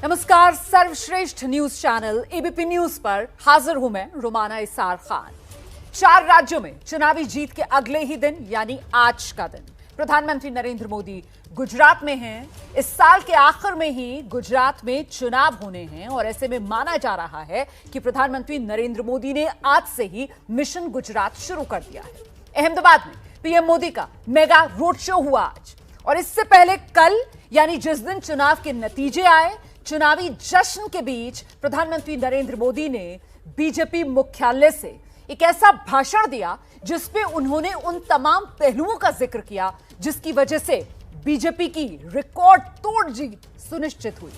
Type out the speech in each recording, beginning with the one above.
नमस्कार, सर्वश्रेष्ठ news channel ABP news पर हाजिर हूं मैं रुमाना इसार खान। 4 राज्यों में चुनावी जीत के अगले ही दिन यानी आज का दिन प्रधानमंत्री नरेंद्र मोदी गुजरात में हैं। इस साल के आखिर में ही गुजरात में चुनाव होने हैं और ऐसे में माना जा रहा है कि प्रधानमंत्री नरेंद्र मोदी ने आज से ही मिशन गुजरात शुरू कर दिया है। अहमदाबाद में पीएम मोदी का मेगा रोड शो हुआ आज, और इससे पहले कल यानी जिस दिन चुनाव के नतीजे आए, चुनावी जश्न के बीच प्रधानमंत्री नरेंद्र मोदी ने बीजेपी मुख्यालय से एक ऐसा भाषण दिया जिसपे उन्होंने उन तमाम पहलुओं का जिक्र किया जिसकी वजह से बीजेपी की रिकॉर्ड तोड़ जीत सुनिश्चित हुई।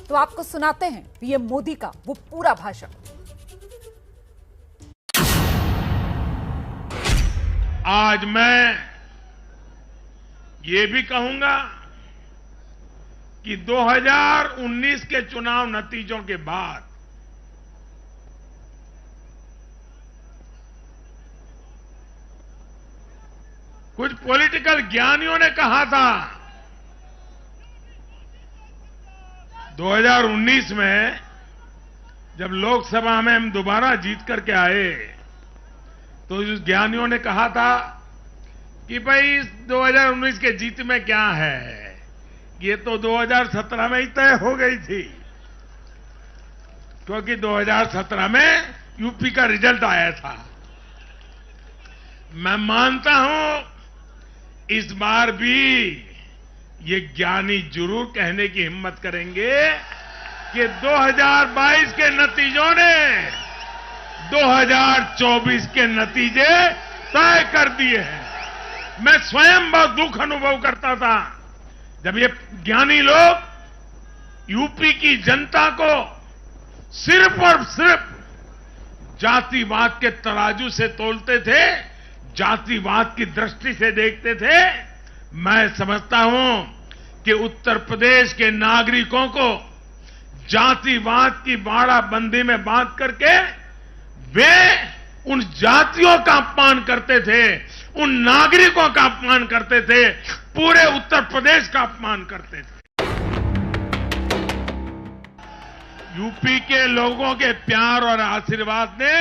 तो आपको सुनाते हैं पीएम मोदी का वो पूरा भाषण। आज मैं ये भी कहूंगा कि 2019 के चुनाव नतीजों के बाद कुछ पॉलिटिकल ज्ञानियों ने कहा था 2019 में जब लोकसभा में हम दोबारा जीत करके आए तो उस ज्ञानियों ने कहा था कि भाई इस 2019 के जीत में क्या है, ये तो 2017 में ही तय हो गई थी, क्योंकि 2017 में यूपी का रिजल्ट आया था। मैं मानता हूं इस बार भी ये ज्ञानी जरूर कहने की हिम्मत करेंगे कि 2022 के नतीजों ने 2024 के नतीजे तय कर दिए हैं। मैं स्वयं बहुत दुख अनुभव करता था जब ये ज्ञानी लोग यूपी की जनता को सिर्फ और सिर्फ जातिवाद के तराजू से तोलते थे, जातिवाद की दृष्टि से देखते थे। मैं समझता हूं कि उत्तर प्रदेश के नागरिकों को जातिवाद की बाड़ाबंदी में बांध करके वे उन जातियों का अपमान करते थे, उन नागरिकों का अपमान करते थे, पूरे उत्तर प्रदेश का अपमान करते थे। यूपी के लोगों के प्यार और आशीर्वाद ने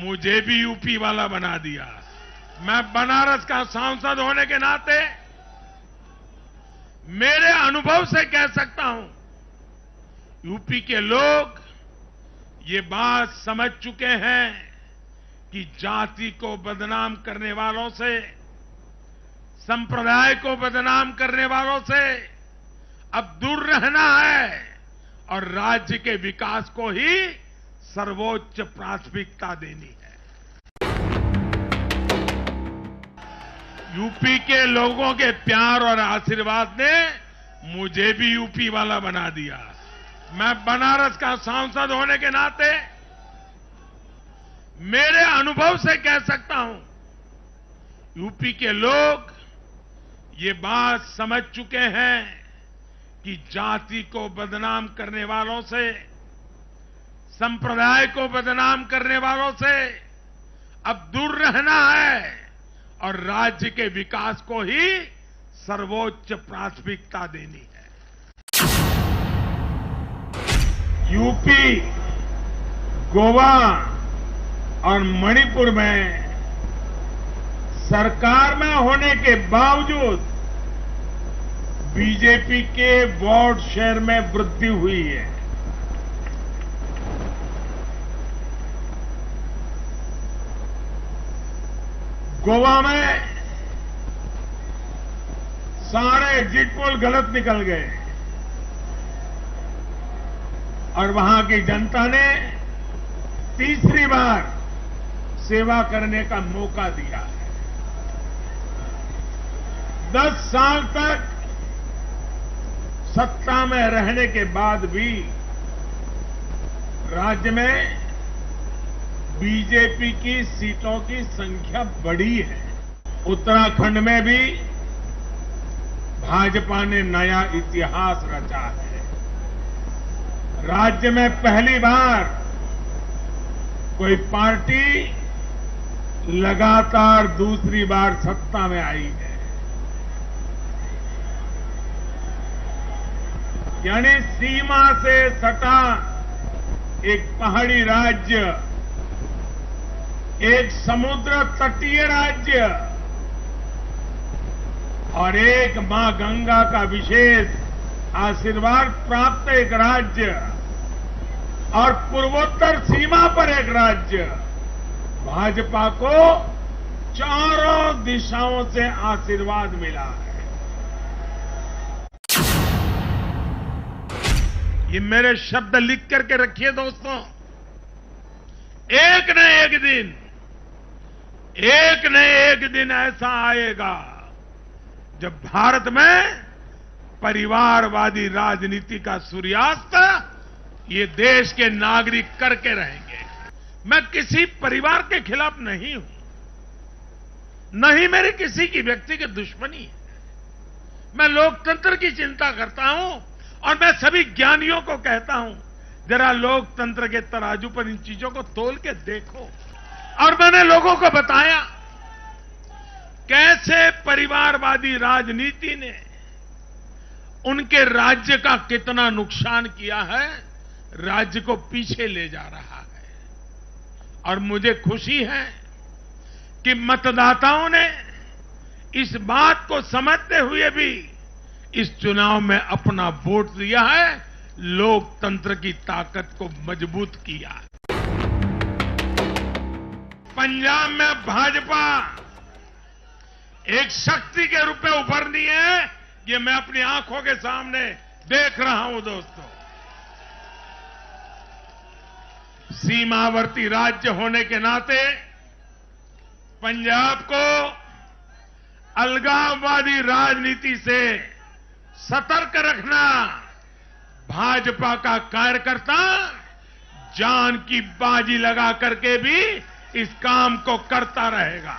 मुझे भी यूपी वाला बना दिया। मैं बनारस का सांसद होने के नाते मेरे अनुभव से कह सकता हूं, यूपी के लोग ये बात समझ चुके हैं कि जाति को बदनाम करने वालों से, संप्रदाय को बदनाम करने वालों से अब दूर रहना है और राज्य के विकास को ही सर्वोच्च प्राथमिकता देनी है। यूपी के लोगों के प्यार और आशीर्वाद ने मुझे भी यूपी वाला बना दिया। मैं बनारस का सांसद होने के नाते मेरे अनुभव से कह सकता हूं, यूपी के लोग ये बात समझ चुके हैं कि जाति को बदनाम करने वालों से, संप्रदाय को बदनाम करने वालों से अब दूर रहना है और राज्य के विकास को ही सर्वोच्च प्राथमिकता देनी है। यूपी, गोवा और मणिपुर में सरकार में होने के बावजूद बीजेपी के वोट शेयर में वृद्धि हुई है। गोवा में सारे एग्जिट पोल गलत निकल गए और वहां की जनता ने तीसरी बार सेवा करने का मौका दिया है। 10 साल तक सत्ता में रहने के बाद भी राज्य में बीजेपी की सीटों की संख्या बढ़ी है। उत्तराखंड में भी भाजपा ने नया इतिहास रचा है। राज्य में पहली बार कोई पार्टी लगातार दूसरी बार सत्ता में आई है। यानी सीमा से सटा एक पहाड़ी राज्य, एक समुद्र तटीय राज्य और एक मां गंगा का विशेष आशीर्वाद प्राप्त एक राज्य और पूर्वोत्तर सीमा पर एक राज्य, भाजपा को चारों दिशाओं से आशीर्वाद मिला है। ये मेरे शब्द लिख करके रखिए दोस्तों। एक न एक दिन ऐसा आएगा जब भारत में परिवारवादी राजनीति का सूर्यास्त ये देश के नागरिक करके रहेंगे। मैं किसी परिवार के खिलाफ नहीं हूं, न ही मेरी किसी की व्यक्तिगत दुश्मनी है। मैं लोकतंत्र की चिंता करता हूं और मैं सभी ज्ञानियों को कहता हूं, जरा लोकतंत्र के तराजू पर इन चीजों को तोल के देखो। और मैंने लोगों को बताया कैसे परिवारवादी राजनीति ने उनके राज्य का कितना नुकसान किया है, राज्य को पीछे ले जा रहा है। और मुझे खुशी है कि मतदाताओं ने इस बात को समझते हुए भी इस चुनाव में अपना वोट दिया है, लोकतंत्र की ताकत को मजबूत किया। पंजाब में भाजपा एक शक्ति के रूप में उभरनी है, ये मैं अपनी आंखों के सामने देख रहा हूं दोस्तों। सीमावर्ती राज्य होने के नाते पंजाब को अलगाववादी राजनीति से सतर्क रखना भाजपा का कार्यकर्ता जान की बाजी लगा करके भी इस काम को करता रहेगा।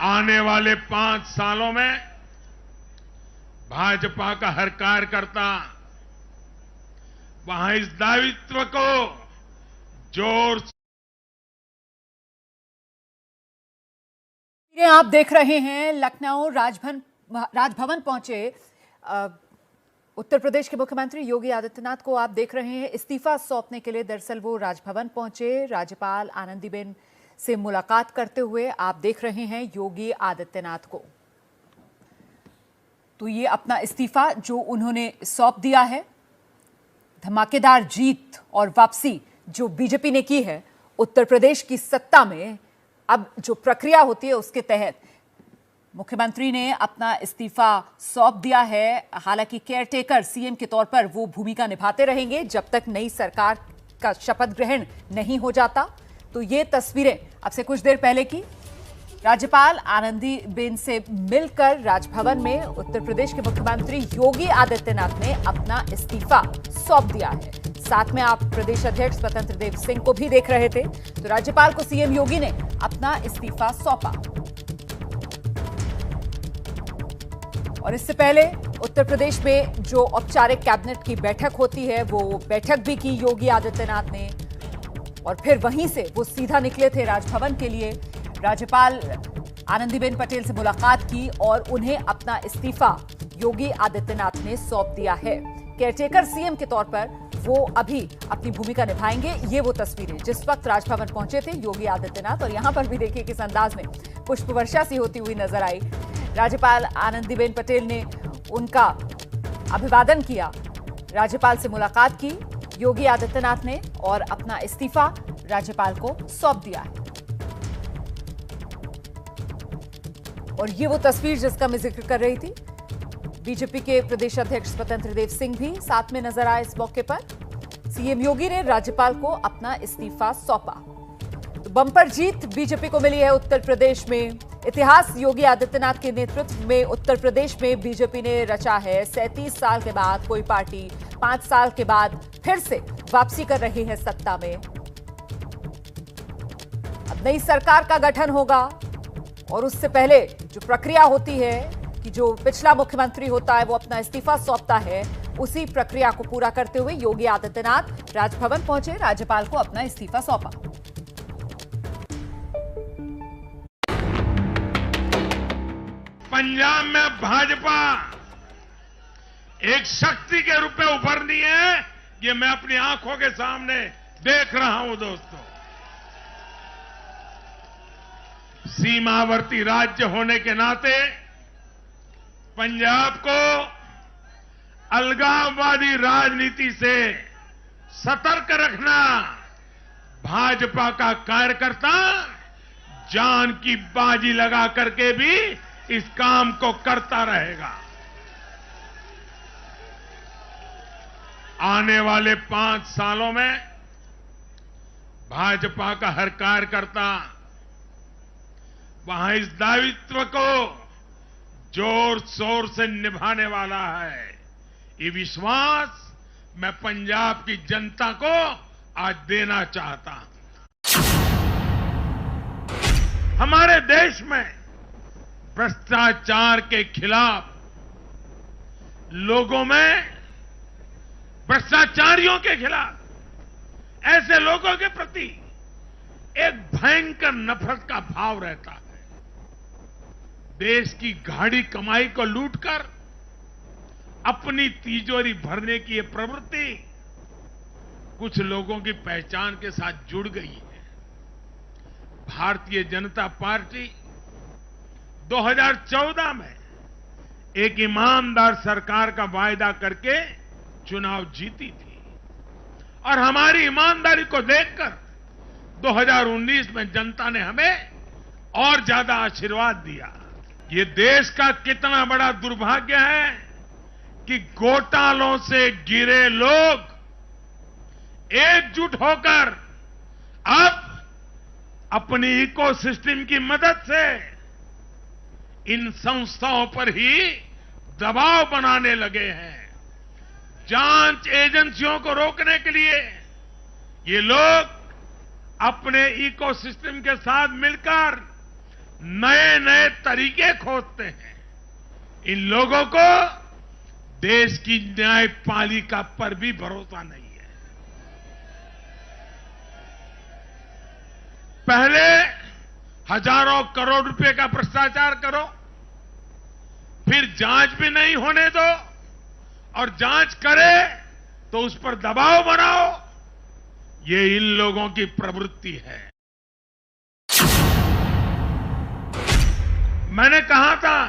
आने वाले 5 सालों में भाजपा का हर कार्यकर्ता वहां इस दायित्व को जोर से। आप देख रहे हैं लखनऊ राजभवन पहुंचे उत्तर प्रदेश के मुख्यमंत्री योगी आदित्यनाथ को आप देख रहे हैं इस्तीफा सौंपने के लिए। दरअसल वो राजभवन पहुंचे, राज्यपाल आनंदीबेन से मुलाकात करते हुए आप देख रहे हैं योगी आदित्यनाथ को। तो ये अपना इस्तीफा जो उन्होंने सौंप दिया है, धमाकेदार जीत और वापसी जो बीजेपी ने की है उत्तर प्रदेश की सत्ता में, अब जो प्रक्रिया होती है उसके तहत मुख्यमंत्री ने अपना इस्तीफा सौंप दिया है। हालांकि केयरटेकर सीएम के तौर पर वो भूमिका निभाते रहेंगे जब तक नई सरकार का शपथ ग्रहण नहीं हो जाता। तो ये तस्वीरें अब से कुछ देर पहले की, राज्यपाल आनंदीबेन से मिलकर राजभवन में उत्तर प्रदेश के मुख्यमंत्री योगी आदित्यनाथ ने अपना इस्तीफा सौंप दिया है। साथ में आप प्रदेश अध्यक्ष स्वतंत्र देव सिंह को भी देख रहे थे। तो राज्यपाल को सीएम योगी ने अपना इस्तीफा सौंपा। और इससे पहले उत्तर प्रदेश में जो औपचारिक कैबिनेट की बैठक होती है वो बैठक भी की योगी आदित्यनाथ ने, और फिर वहीं से वो सीधा निकले थे राजभवन के लिए। राज्यपाल आनंदीबेन पटेल से मुलाकात की और उन्हें अपना इस्तीफा योगी आदित्यनाथ ने सौंप दिया है। केयरटेकर सीएम के तौर पर वो अभी अपनी भूमिका निभाएंगे। ये वो तस्वीरें जिस वक्त राजभवन पहुंचे थे योगी आदित्यनाथ, और यहां पर भी देखिए किस अंदाज में पुष्प वर्षा सी होती हुई नजर आई। राज्यपाल आनंदीबेन पटेल ने उनका अभिवादन किया, राज्यपाल से मुलाकात की योगी आदित्यनाथ ने और अपना इस्तीफा राज्यपाल को सौंप दिया है। और ये वो तस्वीर जिसका मैं जिक्र कर रही थी, बीजेपी के प्रदेश अध्यक्ष स्वतंत्र देव सिंह भी साथ में नजर आए इस मौके पर। सीएम योगी ने राज्यपाल को अपना इस्तीफा सौंपा। तो बम्पर जीत बीजेपी को मिली है उत्तर प्रदेश में। इतिहास योगी आदित्यनाथ के नेतृत्व में उत्तर प्रदेश में बीजेपी ने रचा है। 37 साल के बाद कोई पार्टी 5 साल के बाद फिर से वापसी कर रही है सत्ता में। अब नई सरकार का गठन होगा और उससे पहले जो प्रक्रिया होती है कि जो पिछला मुख्यमंत्री होता है वो अपना इस्तीफा सौंपता है, उसी प्रक्रिया को पूरा करते हुए योगी आदित्यनाथ राजभवन पहुंचे, राज्यपाल को अपना इस्तीफा सौंपा। पंजाब में भाजपा एक शक्ति के रूप में उभरनी है, ये मैं अपनी आंखों के सामने देख रहा हूं दोस्तों। सीमावर्ती राज्य होने के नाते पंजाब को अलगाववादी राजनीति से सतर्क रखना भाजपा का कार्यकर्ता जान की बाजी लगा करके भी इस काम को करता रहेगा। आने वाले 5 सालों में भाजपा का हर कार्यकर्ता वहां इस दायित्व को जोर शोर से निभाने वाला है। ये विश्वास मैं पंजाब की जनता को आज देना चाहता हूं। हमारे देश में भ्रष्टाचार के खिलाफ लोगों में, भ्रष्टाचारियों के खिलाफ ऐसे लोगों के प्रति एक भयंकर नफरत का भाव रहता है। देश की गाढ़ी कमाई को लूटकर अपनी तिजोरी भरने की ये प्रवृत्ति कुछ लोगों की पहचान के साथ जुड़ गई है। भारतीय जनता पार्टी 2014 में एक ईमानदार सरकार का वायदा करके चुनाव जीती थी और हमारी ईमानदारी को देखकर 2019 में जनता ने हमें और ज्यादा आशीर्वाद दिया। ये देश का कितना बड़ा दुर्भाग्य है कि घोटालों से घिरे लोग एकजुट होकर अब अपनी इकोसिस्टम की मदद से इन संस्थाओं पर ही दबाव बनाने लगे हैं। जांच एजेंसियों को रोकने के लिए ये लोग अपने इकोसिस्टम के साथ मिलकर नए नए तरीके खोजते हैं। इन लोगों को देश की न्यायपालिका पर भी भरोसा नहीं है। पहले हजारों करोड़ रुपए का भ्रष्टाचार करो, फिर जांच भी नहीं होने दो और जांच करे तो उस पर दबाव बनाओ। ये इन लोगों की प्रवृत्ति है। मैंने कहा था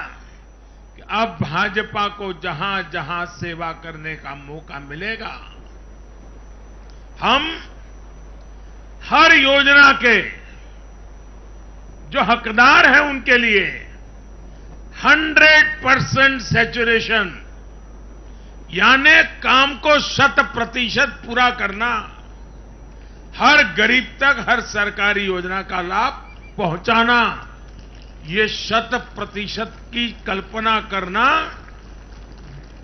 कि अब भाजपा को जहां जहां सेवा करने का मौका मिलेगा, हम हर योजना के जो हकदार हैं उनके लिए 100% सैचुरेशन यानी काम को 100% पूरा करना, हर गरीब तक हर सरकारी योजना का लाभ पहुंचाना, ये 100% की कल्पना करना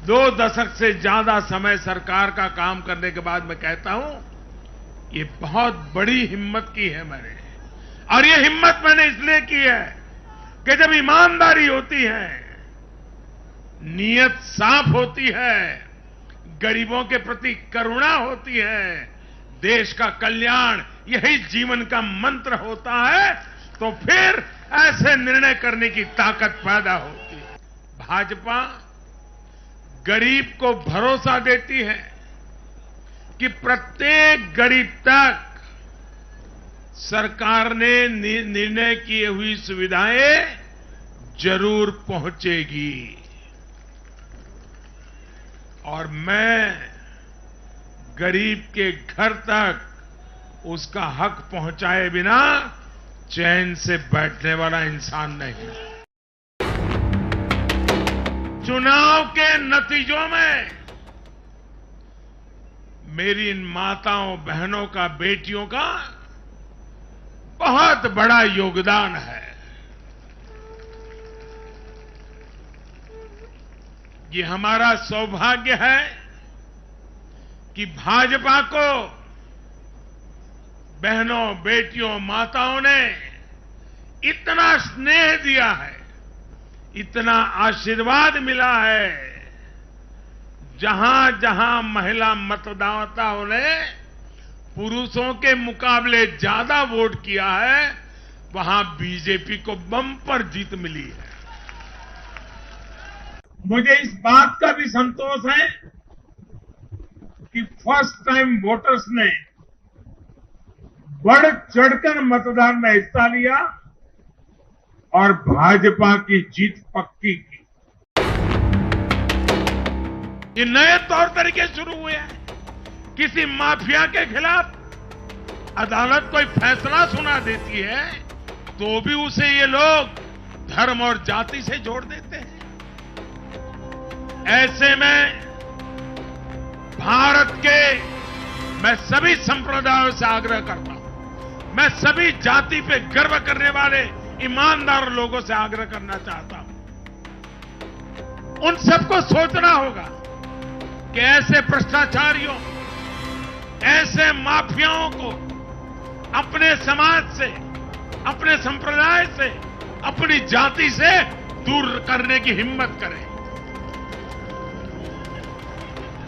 2 दशक से ज्यादा समय सरकार का काम करने के बाद मैं कहता हूं, ये बहुत बड़ी हिम्मत की है मैंने। और ये हिम्मत मैंने इसलिए की है कि जब ईमानदारी होती है, नीयत साफ होती है, गरीबों के प्रति करुणा होती है, देश का कल्याण यही जीवन का मंत्र होता है, तो फिर ऐसे निर्णय करने की ताकत पैदा होती है। भाजपा गरीब को भरोसा देती है कि प्रत्येक गरीब तक सरकार ने निर्णय किए हुई सुविधाएं जरूर पहुंचेगी। और मैं गरीब के घर तक उसका हक पहुंचाए बिना चैन से बैठने वाला इंसान नहीं। चुनाव के नतीजों में मेरी इन माताओं, बहनों का, बेटियों का बहुत बड़ा योगदान है। ये हमारा सौभाग्य है कि भाजपा को बहनों, बेटियों, माताओं ने इतना स्नेह दिया है, इतना आशीर्वाद मिला है। जहां जहां महिला मतदाताओं ने पुरुषों के मुकाबले ज्यादा वोट किया है, वहां बीजेपी को बम्पर जीत मिली है। मुझे इस बात का भी संतोष है कि फर्स्ट टाइम वोटर्स ने बढ़ चढ़कर मतदान में हिस्सा लिया और भाजपा की जीत पक्की की। ये नए तौर तरीके शुरू हुए हैं। किसी माफिया के खिलाफ अदालत कोई फैसला सुना देती है तो भी उसे ये लोग धर्म और जाति से जोड़ देते हैं। ऐसे में भारत के मैं सभी संप्रदायों से आग्रह करता हूं, मैं सभी जाति पे गर्व करने वाले ईमानदार लोगों से आग्रह करना चाहता हूं। उन सबको सोचना होगा कि ऐसे भ्रष्टाचारियों, ऐसे माफियाओं को अपने समाज से, अपने संप्रदाय से, अपनी जाति से दूर करने की हिम्मत करें।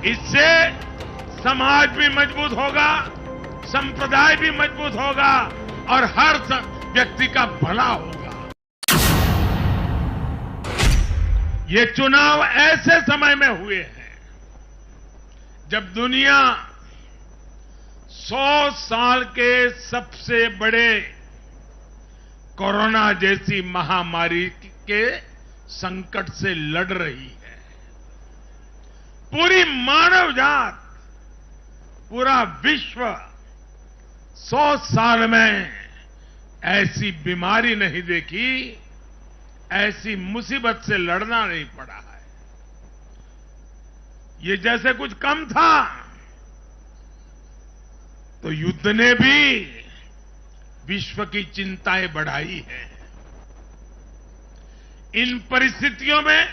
इससे समाज भी मजबूत होगा, संप्रदाय भी मजबूत होगा और हर व्यक्ति का भला होगा। ये चुनाव ऐसे समय में हुए हैं जब दुनिया 100 साल के सबसे बड़े कोरोना जैसी महामारी के संकट से लड़ रही है। पूरी मानव जात, पूरा विश्व 100 साल में ऐसी बीमारी नहीं देखी, ऐसी मुसीबत से लड़ना नहीं पड़ा है। ये जैसे कुछ कम था तो युद्ध ने भी विश्व की चिंताएं बढ़ाई हैं। इन परिस्थितियों में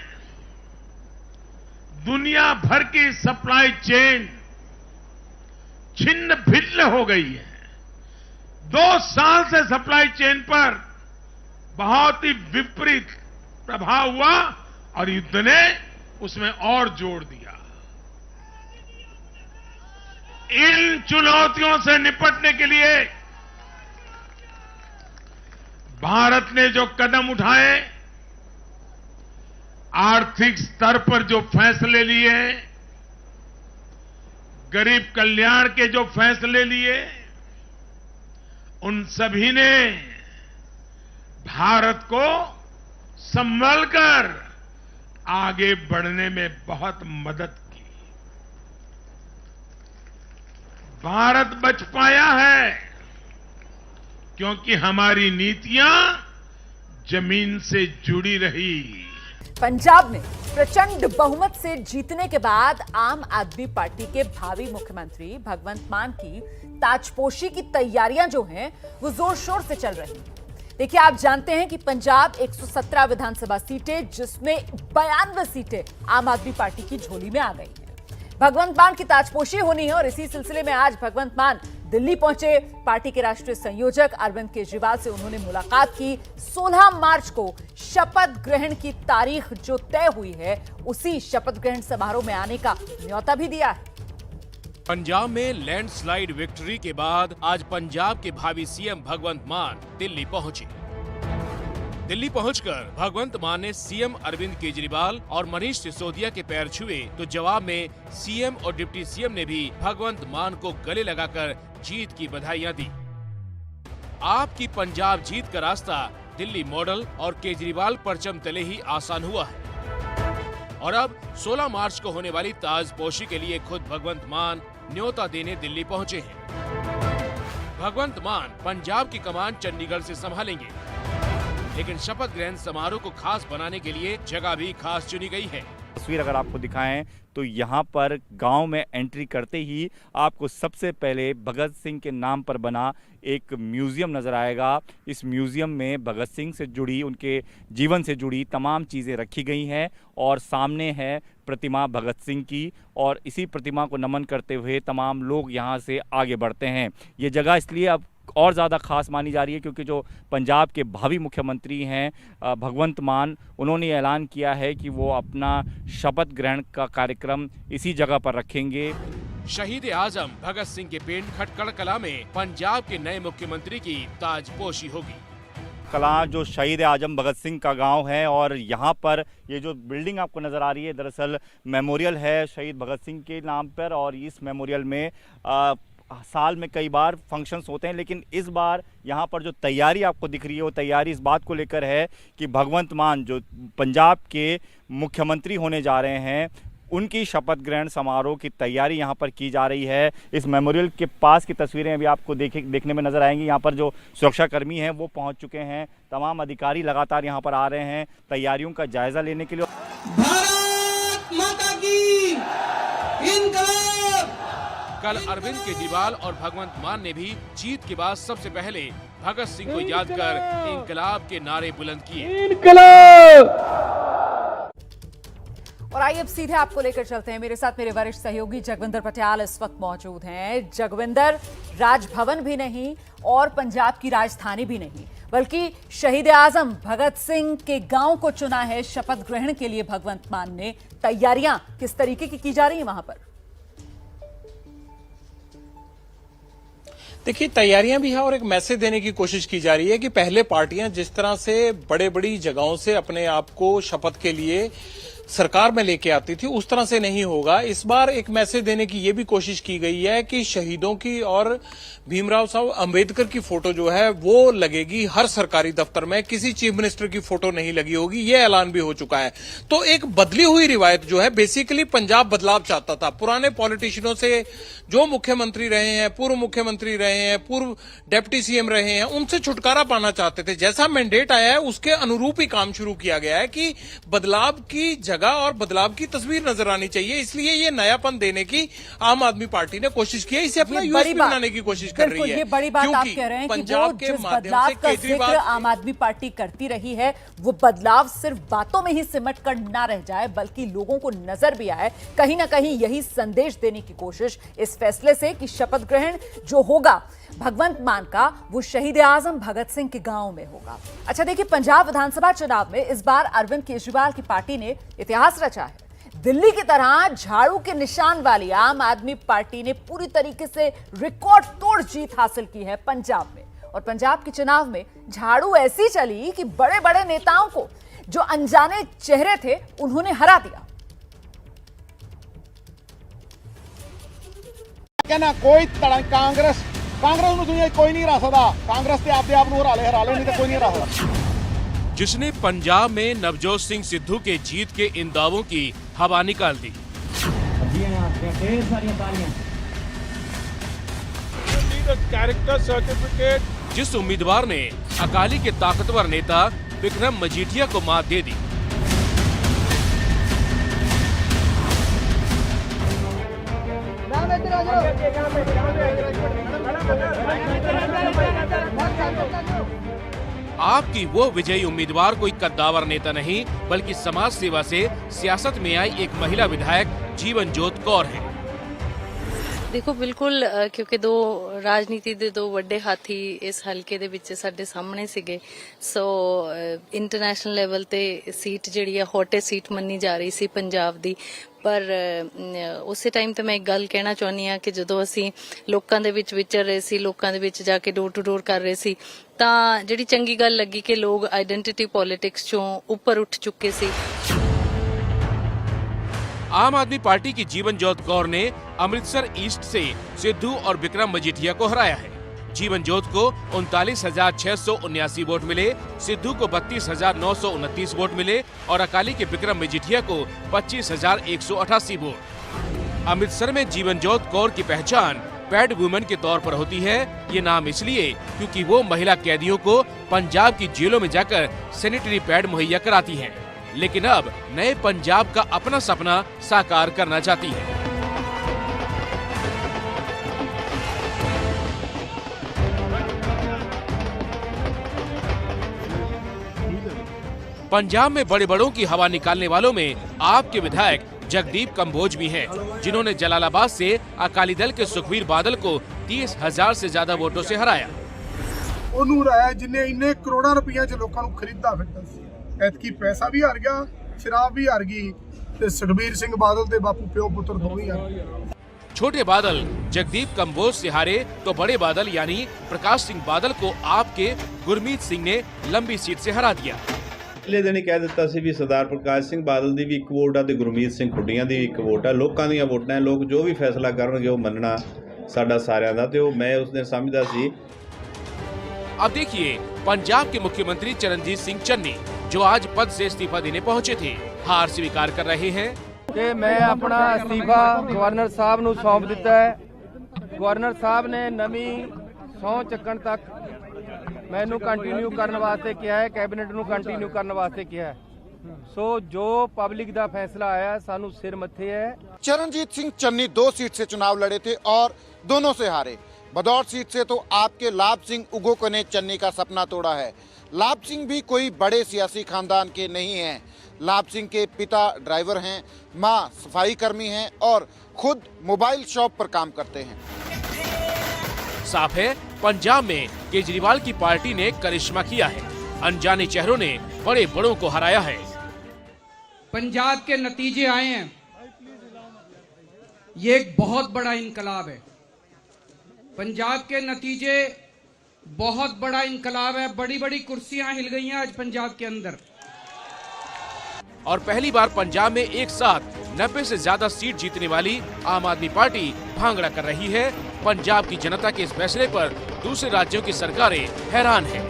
दुनिया भर की सप्लाई चेन छिन्न भिन्न हो गई है। 2 साल से सप्लाई चेन पर बहुत ही विपरीत प्रभाव हुआ और युद्ध ने उसमें और जोड़ दिया। इन चुनौतियों से निपटने के लिए भारत ने जो कदम उठाए, आर्थिक स्तर पर जो फैसले लिए, गरीब कल्याण के जो फैसले लिए, उन सभी ने भारत को संभलकर आगे बढ़ने में बहुत मदद की। भारत बच पाया है क्योंकि हमारी नीतियां जमीन से जुड़ी रही। पंजाब में प्रचंड बहुमत से जीतने के बाद आम आदमी पार्टी के भावी मुख्यमंत्री भगवंत मान की ताजपोशी की तैयारियां जो हैं वो जोर शोर से चल रही हैं। देखिए, आप जानते हैं कि पंजाब 117 विधानसभा सीटें, जिसमें 92 सीटें आम आदमी पार्टी की झोली में आ गई हैं। भगवंत मान की ताजपोशी होनी है और इसी सिलसिले में आज भगवंत मान दिल्ली पहुंचे। पार्टी के राष्ट्रीय संयोजक अरविंद केजरीवाल से उन्होंने मुलाकात की। 16 मार्च को शपथ ग्रहण की तारीख जो तय हुई है, उसी शपथ ग्रहण समारोह में आने का न्योता भी दिया है। पंजाब में लैंडस्लाइड विक्ट्री के बाद आज पंजाब के भावी सीएम भगवंत मान दिल्ली पहुंचे। दिल्ली पहुंचकर भगवंत मान ने सीएम अरविंद केजरीवाल और मनीष सिसोदिया के पैर छुए, तो जवाब में सीएम और डिप्टी सीएम ने भी भगवंत मान को गले लगाकर जीत की बधाइयां दी। आपकी पंजाब जीत का रास्ता दिल्ली मॉडल और केजरीवाल परचम तले ही आसान हुआ है और अब 16 मार्च को होने वाली ताजपोशी के लिए खुद भगवंत मान न्योता देने दिल्ली पहुंचे हैं। भगवंत मान पंजाब की कमान चंडीगढ़ से संभालेंगे, लेकिन शपथ ग्रहण समारोह को खास बनाने के लिए जगह भी खास चुनी गई है। तस्वीर अगर आपको दिखाएं तो यहाँ पर गांव में एंट्री करते ही आपको सबसे पहले भगत सिंह के नाम पर बना एक म्यूज़ियम नज़र आएगा। इस म्यूज़ियम में भगत सिंह से जुड़ी, उनके जीवन से जुड़ी तमाम चीज़ें रखी गई हैं और सामने है प्रतिमा भगत सिंह की, और इसी प्रतिमा को नमन करते हुए तमाम लोग यहाँ से आगे बढ़ते हैं। ये जगह इसलिए अब और ज़्यादा खास मानी जा रही है क्योंकि जो पंजाब के भावी मुख्यमंत्री हैं भगवंत मान, उन्होंने ऐलान किया है कि वो अपना शपथ ग्रहण का कार्यक्रम इसी जगह पर रखेंगे। शहीद आजम भगत सिंह के पिंड खटकड़ कला में पंजाब के नए मुख्यमंत्री की ताजपोशी होगी। कलां जो शहीद आजम भगत सिंह का गांव है, और यहाँ पर ये जो बिल्डिंग आपको नज़र आ रही है दरअसल मेमोरियल है शहीद भगत सिंह के नाम पर। और इस मेमोरियल में साल में कई बार फंक्शंस होते हैं, लेकिन इस बार यहाँ पर जो तैयारी आपको दिख रही है वो तैयारी इस बात को लेकर है कि भगवंत मान जो पंजाब के मुख्यमंत्री होने जा रहे हैं उनकी शपथ ग्रहण समारोह की तैयारी यहाँ पर की जा रही है। इस मेमोरियल के पास की तस्वीरें अभी आपको देखने में नज़र आएंगी। यहाँ पर जो सुरक्षाकर्मी हैं वो पहुँच चुके हैं, तमाम अधिकारी लगातार यहाँ पर आ रहे हैं तैयारियों का जायजा लेने के लिए। भारत माता की इंकलाब। कल अरविंद केजरीवाल और भगवंत मान ने भी जीत के बाद सबसे पहले भगत सिंह को याद कर इंकलाब के नारे बुलंद किए। और आइए अब सीधे आपको लेकर चलते हैं। मेरे साथ मेरे वरिष्ठ सहयोगी जगविंदर पटियाल इस वक्त मौजूद हैं। जगविंदर, राजभवन भी नहीं और पंजाब की राजधानी भी नहीं, बल्कि शहीद आजम भगत सिंह के गांव को चुना है शपथ ग्रहण के लिए भगवंत मान ने। तैयारियां किस तरीके की जा रही हैं वहां पर? देखिए, तैयारियां भी है और एक मैसेज देने की कोशिश की जा रही है कि पहले पार्टियां जिस तरह से बड़ी जगहों से अपने आप को शपथ के लिए सरकार में लेके आती थी, उस तरह से नहीं होगा। इस बार एक मैसेज देने की ये भी कोशिश की गई है कि शहीदों की और भीमराव साहब अंबेडकर की फोटो जो है वो लगेगी हर सरकारी दफ्तर में, किसी चीफ मिनिस्टर की फोटो नहीं लगी होगी, ये ऐलान भी हो चुका है। तो एक बदली हुई रिवायत जो है, बेसिकली पंजाब बदलाव चाहता था। पुराने पॉलिटिशियनों से जो मुख्यमंत्री रहे हैं, पूर्व मुख्यमंत्री रहे हैं, पूर्व डिप्टी सीएम रहे हैं, उनसे छुटकारा पाना चाहते थे। जैसा मैंडेट आया है उसके अनुरूप ही काम शुरू किया गया है कि बदलाव की जगह और बदलाव की तस्वीर नजर आनी चाहिए। इसलिए ये नयापन देने की आम आदमी पार्टी ने कोशिश की है, इसे अपना यूएसपी बनाने की कोशिश कर रही है। ये बड़ी बात आप कह रहे हैं कि वो जिस बदलाव का जिक्र आम आदमी पार्टी करती रही है, वो बदलाव सिर्फ बातों में ही सिमट कर ना रह जाए, बल्कि लोगों को नजर भी आए। कहीं ना कहीं यही संदेश देने की कोशिश इस फैसले से कि शपथ ग्रहण जो होगा भगवंत मान का, वो शहीद आजम भगत सिंह के गांव में होगा। अच्छा देखिए, पंजाब विधानसभा चुनाव में इस बार अरविंद केजरीवाल की पार्टी ने इतिहास रचा है। दिल्ली की तरह झाड़ू के निशान वाली आम आदमी पार्टी ने पूरी तरीके से रिकॉर्ड तोड़ जीत हासिल की है पंजाब में। और पंजाब के चुनाव में झाड़ू ऐसी चली कि बड़े बड़े नेताओं को, जो अनजाने चेहरे थे, उन्होंने हरा दिया। कहना कोई कांग्रेस कोई नहीं हरा सकता। कांग्रेस से आपने आप हरा ले नहीं तो कोई नहीं हरा सकता। जिसने पंजाब में नवजोत सिंह सिद्धू के जीत के इन दावों की हवा निकाल दी। Character certificate. जिस उम्मीदवार ने अकाली के ताकतवर नेता विक्रम मजीठिया को मात दे दी। आपकी वो विजयी उम्मीदवार कोई कद्दावर नेता नहीं, बल्कि समाज सेवा से सियासत में आई एक महिला विधायक जीवनजोत कौर है। देखो बिल्कुल, क्योंकि दो राजनीति ਦੇ ਦੋ ਵੱਡੇ ਹਾਥੀ ਇਸ ਹਲਕੇ ਦੇ ਵਿੱਚ ਸਾਡੇ ਸਾਹਮਣੇ ਸੀਗੇ। ਸੋ ਇੰਟਰਨੈਸ਼ਨਲ ਲੈਵਲ ਤੇ ਸੀਟ ਜਿਹੜੀ ਆ ਹੌਟੇ ਸੀਟ ਮੰਨੀ ਜਾ ਰਹੀ ਸੀ ਪੰਜਾਬ ਦੀ। ਪਰ ਉਸੇ ਟਾਈਮ ਤੇ ਮੈਂ ਇੱਕ ਗੱਲ ਕਹਿਣਾ ਚਾਹੁੰਦੀ ਆ ਕਿ ਜਦੋਂ ਅਸੀਂ ਲੋਕਾਂ ਦੇ ਵਿੱਚ ਵਿਚਰ ਰਹੇ ਸੀ, ਲੋਕਾਂ ਦੇ ਵਿੱਚ ਜਾ ਕੇ ਡੋਰ ਟੂ ਡੋਰ ਕਰ ਰਹੇ ਸੀ, ਤਾਂ ਜਿਹੜੀ ਚੰਗੀ ਗੱਲ ਲੱਗੀ ਕਿ ਲੋਕ ਆਇਡੈਂਟੀਟੀ ਪੋਲਿਟਿਕਸ ਚੋਂ ਉੱਪਰ ਉੱਠ ਚੁੱਕੇ ਸੀ। आम आदमी पार्टी की जीवनजोत कौर ने अमृतसर ईस्ट से सिद्धू और विक्रम मजीठिया को हराया है। जीवनजोत को 39,679 वोट मिले, सिद्धू को 32,929 वोट मिले और अकाली के विक्रम मजीठिया को 25,188 वोट। अमृतसर में जीवनजोत कौर की पहचान पैड वुमेन के तौर पर होती है। ये नाम इसलिए क्योंकि वो महिला कैदियों को पंजाब की जेलों में जाकर सैनिटरी पैड मुहैया कराती हैं। लेकिन अब नए पंजाब का अपना सपना साकार करना चाहती है। पंजाब में बड़े बड़ों की हवा निकालने वालों में आपके विधायक जगदीप कंबोज भी हैं, जिन्होंने जलालाबाद से अकाली दल के सुखबीर बादल को 30,000 से ज्यादा वोटों से हराया। ਉਹਨੂੰ ਰਾਇਆ ਜਿੰਨੇ ਇੰਨੇ ਕਰੋੜਾਂ ਰੁਪਈਆ ਚ ਲੋਕਾਂ ਨੂੰ ਖਰੀਦਦਾ ਫਿਰਦਾ ਸੀ। ਐਤਕੀ ਪੈਸਾ ਵੀ ਹਾਰ ਗਿਆ, ਸ਼ਰਾਬ ਵੀ ਹਾਰ ਗਈ ਤੇ ਸੁਖਬੀਰ ਸਿੰਘ ਬਾਦਲ ਤੇ ਬਾਪੂ ਪਿਓ ਪੁੱਤਰ ਦੋਵੇਂ ਹਾਰ ਗਏ। छोटे बादल जगदीप कंबोज से हारे तो बड़े बादल यानी प्रकाश सिंह बादल को आपके गुरमीत सिंह ने लंबी सीट से हरा दिया। पिछले दिन ही कह दिता सी भी सरदार प्रकाश सिंह बादल दी भी एक वोट है, गुरमीत सिंह खुड्डियां दी एक वोट है। लोगों दी वोटां है, लोग जो भी फैसला करनगे वो मनना साडा सारियां दा, ते मैं उस दिन समझदा सी। अब देखिए पंजाब के मुख्यमंत्री चरणजीत सिंह चन्नी जो आज पद से इस्तीफा देने पहुंचे थे, हार स्वीकार कर रहे हैं कि मैं अपना इस्तीफा गवर्नर साहब ਨੂੰ सौंप दिता है। गवर्नर साहब ने नवी सौं चक्कण तक मैनू कंटिन्यू करने वास्ते किया है, कैबिनेट नू कंटिन्यू करने वास्ते किया है। सो जो पब्लिक दा फैसला आया सानू सिर मथे है। चरणजीत सिंह चन्नी 2 सीट से चुनाव लड़े थे और दोनों से हारे। भदौर सीट से तो आपके लाभ सिंह उगोको ने चन्नी का सपना तोड़ा है। लाभ सिंह भी कोई बड़े सियासी खानदान के नहीं हैं। लाभ सिंह के पिता ड्राइवर हैं, मां सफाई कर्मी हैं और खुद मोबाइल शॉप पर काम करते हैं। साफ है पंजाब में केजरीवाल की पार्टी ने करिश्मा किया है। अनजाने चेहरों ने बड़े बड़ों को हराया है। पंजाब के नतीजे आए हैं, ये एक बहुत बड़ा इनकलाब है। पंजाब के नतीजे बहुत बड़ा इनकलाब है। बड़ी बड़ी कुर्सियां हिल गई हैं आज पंजाब के अंदर। और पहली बार पंजाब में एक साथ 90 से ज्यादा सीट जीतने वाली आम आदमी पार्टी भांगड़ा कर रही है। पंजाब की जनता के इस फैसले पर दूसरे राज्यों की सरकारें हैरान हैं।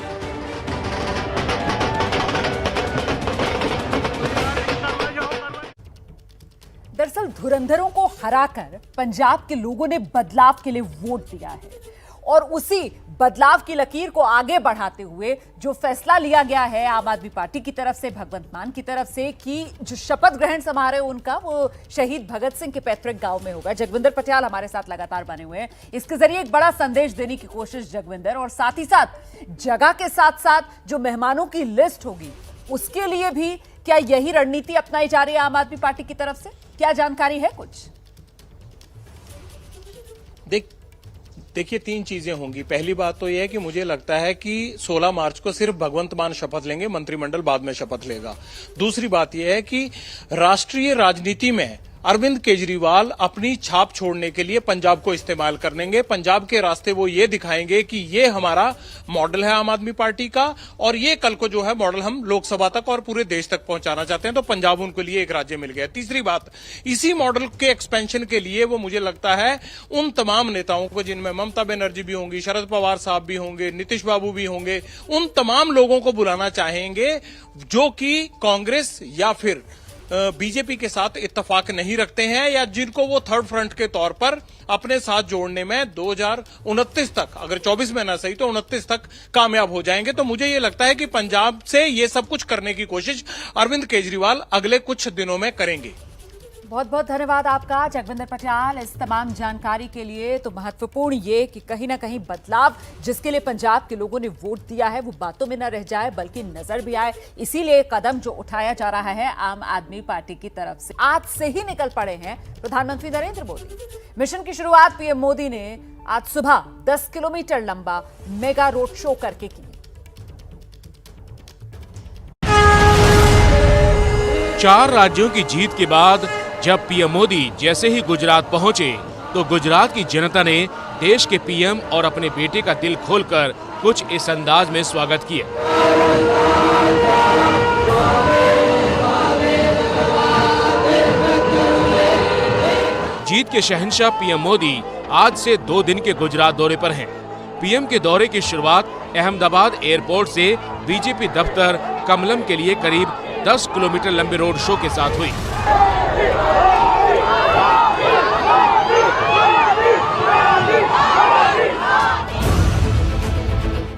दरअसल धुरंधरों को हराकर पंजाब के लोगों ने बदलाव के लिए वोट दिया है और उसी बदलाव की लकीर को आगे बढ़ाते हुए जो फैसला लिया गया है आम आदमी पार्टी की तरफ से, भगवंत मान की तरफ से, कि जो शपथ ग्रहण समारोह उनका वो शहीद भगत सिंह के पैतृक गांव में होगा। जगविंदर पटियाल हमारे साथ लगातार बने हुए हैं। इसके जरिए एक बड़ा संदेश देने की कोशिश जगविंदर, और साथ ही साथ जगह के साथ साथ जो मेहमानों की लिस्ट होगी उसके लिए भी क्या यही रणनीति अपनाई जा रही है आम आदमी पार्टी की तरफ से? क्या जानकारी है कुछ? देखिए 3 चीजें होंगी। पहली बात तो यह है कि मुझे लगता है कि 16 मार्च को सिर्फ भगवंत मान शपथ लेंगे, मंत्रिमंडल बाद में शपथ लेगा। दूसरी बात यह है कि राष्ट्रीय राजनीति में अरविंद केजरीवाल अपनी छाप छोड़ने के लिए पंजाब को इस्तेमाल करेंगे। पंजाब के रास्ते वो ये दिखाएंगे कि ये हमारा मॉडल है आम आदमी पार्टी का, और ये कल को जो है मॉडल हम लोकसभा तक और पूरे देश तक पहुंचाना चाहते हैं। तो पंजाब उनके लिए एक राज्य मिल गया। तीसरी बात, इसी मॉडल के एक्सपेंशन के लिए वो मुझे लगता है उन तमाम नेताओं को, जिनमें ममता बनर्जी भी होंगी, शरद पवार साहब भी होंगे, नीतीश बाबू भी होंगे, उन तमाम लोगों को बुलाना चाहेंगे जो कि कांग्रेस या फिर बीजेपी के साथ इत्तेफाक नहीं रखते हैं, या जिनको वो थर्ड फ्रंट के तौर पर अपने साथ जोड़ने में 2029 तक, अगर 24 में ना सही तो 29 तक कामयाब हो जाएंगे। तो मुझे ये लगता है कि पंजाब से ये सब कुछ करने की कोशिश अरविंद केजरीवाल अगले कुछ दिनों में करेंगे। बहुत बहुत धन्यवाद आपका जगविंदर पटियाल इस तमाम जानकारी के लिए। तो महत्वपूर्ण ये कि कहीं ना कहीं बदलाव जिसके लिए पंजाब के लोगों ने वोट दिया है वो बातों में न रह जाए बल्कि नजर भी आए, इसीलिए कदम जो उठाया जा रहा है आम आदमी पार्टी की तरफ से। आज से ही निकल पड़े हैं प्रधानमंत्री नरेंद्र मोदी। मिशन की शुरुआत पीएम मोदी ने आज सुबह 10 किलोमीटर लंबा मेगा रोड शो करके की। 4 राज्यों की जीत के बाद जब पीएम मोदी जैसे ही गुजरात पहुंचे तो गुजरात की जनता ने देश के पीएम और अपने बेटे का दिल खोलकर कुछ इस अंदाज में स्वागत किया। जीत के शहंशाह पीएम मोदी आज से 2 दिन के गुजरात दौरे पर हैं। पीएम के दौरे की शुरुआत अहमदाबाद एयरपोर्ट से बीजेपी दफ्तर कमलम के लिए करीब 10 किलोमीटर लंबे रोड शो के साथ हुई।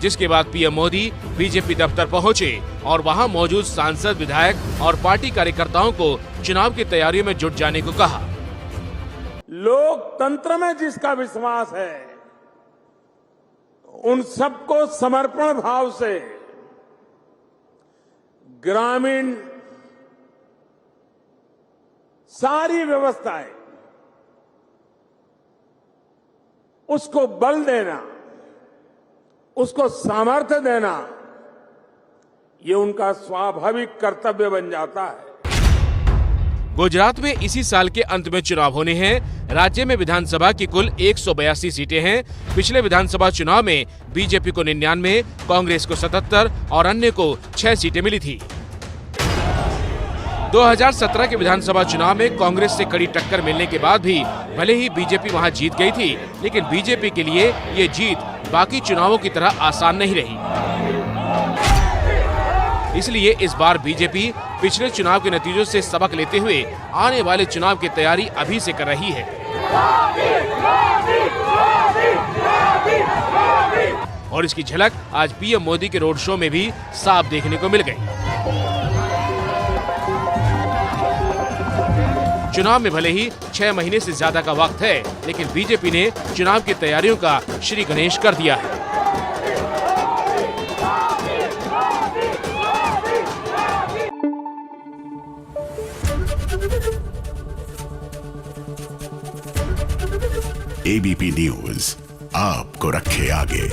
जिसके बाद पीएम मोदी बीजेपी दफ्तर पहुंचे और वहां मौजूद सांसद, विधायक और पार्टी कार्यकर्ताओं को चुनाव की तैयारियों में जुट जाने को कहा। लोकतंत्र में जिसका विश्वास है उन सबको समर्पण भाव से ग्रामीण सारी व्यवस्थाएं उसको बल देना, उसको सामर्थ्य देना, ये उनका स्वाभाविक कर्तव्य बन जाता है। गुजरात में इसी साल के अंत में चुनाव होने हैं। राज्य में विधानसभा की कुल 182 सीटें हैं। पिछले विधानसभा चुनाव में बीजेपी को 99, कांग्रेस को 77 और अन्य को 6 सीटें मिली थी। 2017 के विधानसभा चुनाव में कांग्रेस से कड़ी टक्कर मिलने के बाद भी भले ही बीजेपी वहां जीत गई थी, लेकिन बीजेपी के लिए ये जीत बाकी चुनावों की तरह आसान नहीं रही। इसलिए इस बार बीजेपी पिछले चुनाव के नतीजों से सबक लेते हुए आने वाले चुनाव की तैयारी अभी से कर रही है। और इसकी झलक आज पीएम मोदी के रोड शो में भी साफ देखने को मिल गई। चुनाव में भले ही 6 महीने से ज्यादा का वक्त है, लेकिन बीजेपी ने चुनाव की तैयारियों का श्री गणेश कर दिया है। एबीपी न्यूज आपको रखे आगे।